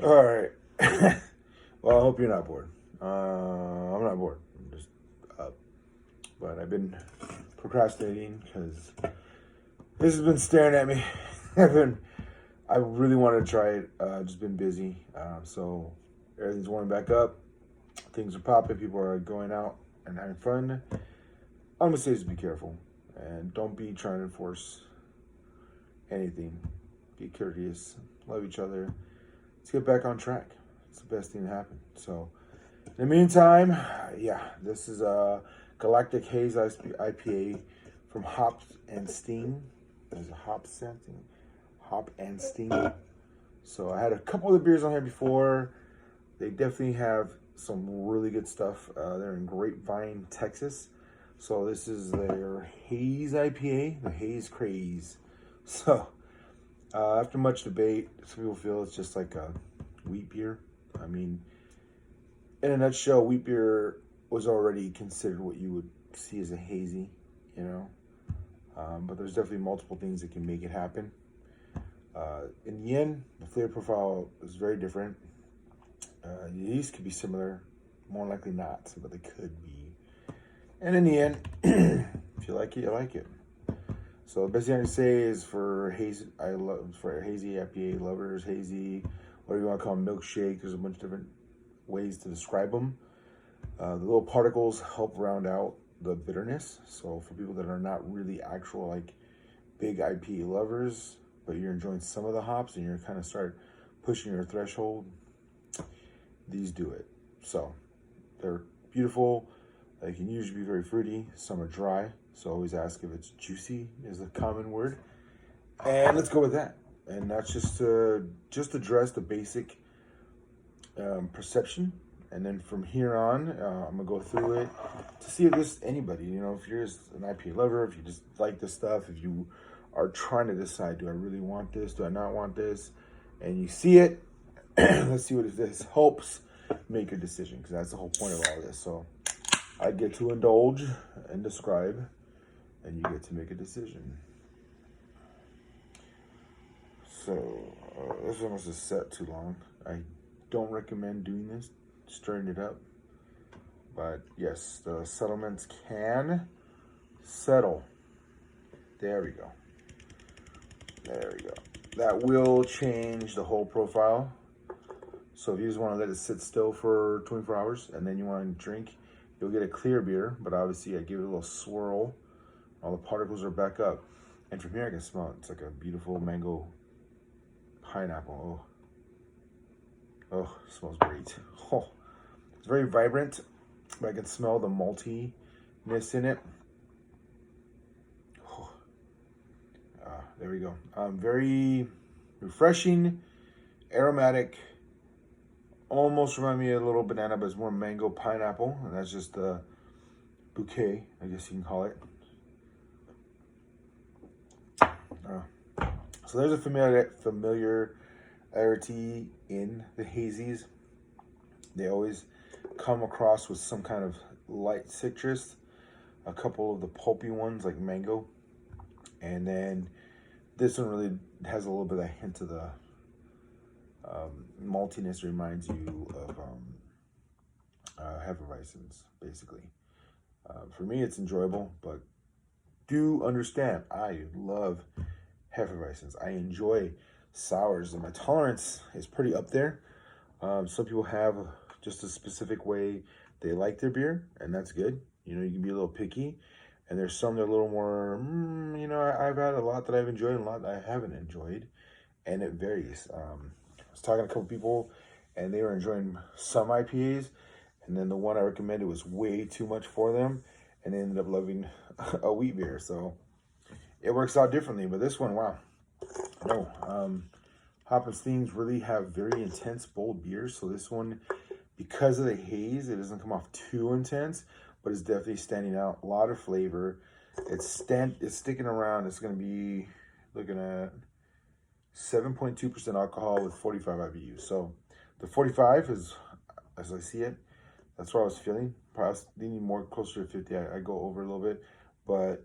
All right. Well, I hope you're not bored. I'm not bored. I'm just up. But I've been procrastinating because this has been staring at me. I've been. I really wanted to try it. Just been busy. So everything's warming back up. Things are popping. People are going out and having fun. I'm gonna say just be careful and don't be trying to enforce anything. Be courteous. Love each other. Let's get back on track. It's the best thing to happen. So, in the meantime, yeah, this is a Galactic Haze IPA from Hops and Steam. There's a Hop and Steam. So I had a couple of the beers on here before. They definitely have some really good stuff. They're in Grapevine, Texas. So this is their Haze IPA, the Haze Craze. So after much debate, some people feel it's just like a wheat beer. I mean, in a nutshell, wheat beer was already considered what you would see as a hazy, you know. But there's definitely multiple things that can make it happen. In the end, the flavor profile is very different. The yeast could be similar, more likely not, but they could be. And in the end, if you like it, you like it. So the best thing I can say is for hazy, I love for hazy IPA lovers, hazy, whatever you want to call them, milkshake. There's a bunch of different ways to describe them. The little particles help round out the bitterness. So for people that are not really actual like big IPA lovers, but you're enjoying some of the hops and you're kind of start pushing your threshold, these do it. So they're beautiful. They can usually be very fruity. Some are dry. So always ask if it's juicy is a common word. And let's go with that. And that's just to address the basic perception. And then from here on, I'm gonna go through it to see if this anybody, you know, if you're just an IPA lover, if you just like this stuff, if you are trying to decide, do I really want this? Do I not want this? And you see it, let's see what this helps make a decision, because that's the whole point of all this. So I get to indulge and describe, and you get to make a decision. So this one was just set too long. I don't recommend doing this, stirring it up. But yes, the settlements can settle. There we go. There we go. That will change the whole profile. So if you just want to let it sit still for 24 hours and then you want to drink, you'll get a clear beer. But obviously I give it a little swirl. All the particles are back up. And from here I can smell it. It's like a beautiful mango pineapple. Oh, it smells great. Oh, it's very vibrant, but I can smell the maltiness in it. Oh, there we go. Very refreshing, aromatic. Almost remind me of a little banana, but it's more mango pineapple, and that's just the bouquet, I guess you can call it. So there's a familiarity in the hazies. They always come across with some kind of light citrus, a couple of the pulpy ones like mango, and then this one really has a little bit of a hint of the maltiness. Reminds you of Hefeweizens, basically. For me, it's enjoyable, but do understand, I love Hefeweizens. I enjoy sours, and my tolerance is pretty up there. Some people have just a specific way they like their beer, and that's good. You know, you can be a little picky, and there's some that are a little more, you know, I've had a lot that I've enjoyed and a lot that I haven't enjoyed, and it varies. I was talking to a couple people, and they were enjoying some IPAs, and then the one I recommended was way too much for them, and they ended up loving a wheat beer. So it works out differently, but this one, wow. No, Hop and Steams really have very intense, bold beers. So this one, because of the haze, it doesn't come off too intense, but it's definitely standing out. A lot of flavor. It's sticking around. It's going to be looking at 7.2% alcohol with 45 IBUs. So the 45 is, as I see it, that's what I was feeling. Probably leaning more closer to 50. I go over a little bit, but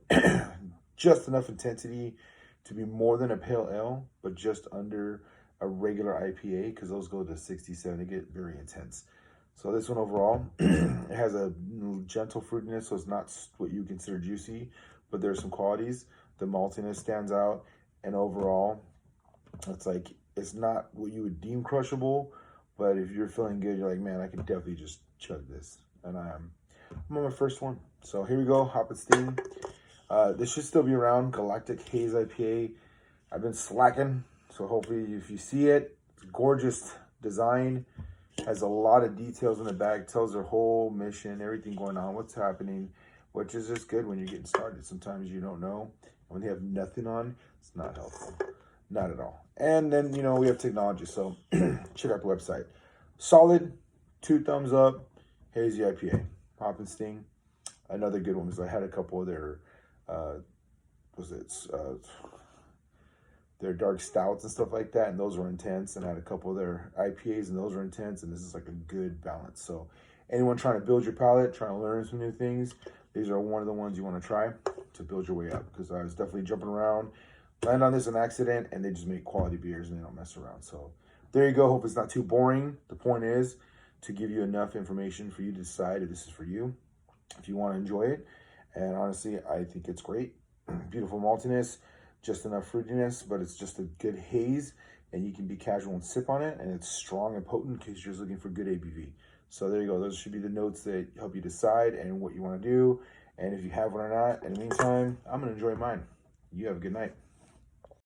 just enough intensity to be more than a pale ale, but just under a regular IPA, because those go to 67. They get very intense. So this one overall, it has a gentle fruitiness, so it's not what you consider juicy, but there's some qualities. The maltiness stands out, and overall, it's like, it's not what you would deem crushable, but if you're feeling good, you're like, man, I can definitely just chug this. And I'm on my first one. So here we go, Hop and Sting. This should still be around, Galactic Haze IPA. I've been slacking, so hopefully if you see it, it's gorgeous design. Has a lot of details in the back, tells their whole mission, everything going on, what's happening, which is just good when you're getting started. Sometimes you don't know. When they have nothing on, it's not helpful. Not at all. And then, you know, we have technology, so check out the website. Solid, 2 thumbs up, Hazy IPA. Hop and Sting. Another good one, because I had a couple of their, their dark stouts and stuff like that, and those were intense. And I had a couple of their IPAs, and those were intense, and this is like a good balance. So anyone trying to build your palate, trying to learn some new things, these are one of the ones you want to try to build your way up, because I was definitely jumping around, land on this an accident, and they just make quality beers and they don't mess around. So there you go. Hope it's not too boring. The point is to give you enough information for you to decide if this is for you, if you want to enjoy it. And honestly, I think it's great. Beautiful maltiness, just enough fruitiness, but it's just a good haze, and you can be casual and sip on it, and it's strong and potent in case you're just looking for good ABV. So there you go. Those should be the notes that help you decide and what you want to do, and if you have one or not. In the meantime, I'm going to enjoy mine. You have a good night.